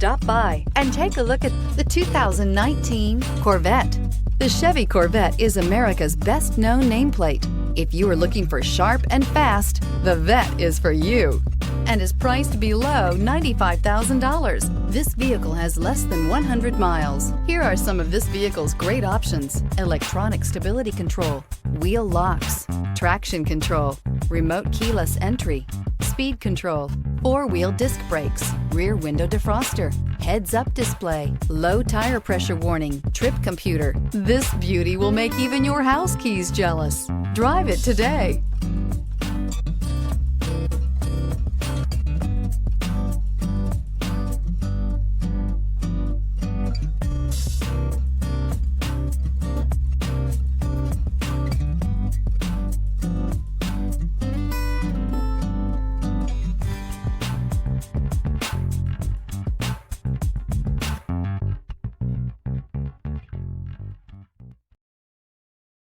Stop by and take a look at the 2019 Corvette. The Chevy Corvette is America's best-known nameplate. If you are looking for sharp and fast, the Vette is for you and is priced below $95,000. This vehicle has less than 100 miles. Here are some of this vehicle's great options: electronic stability control, wheel locks, traction control, remote keyless entry, speed control, four-wheel disc brakes, rear window defroster, heads-up display, low tire pressure warning, trip computer. This beauty will make even your house keys jealous. Drive it today.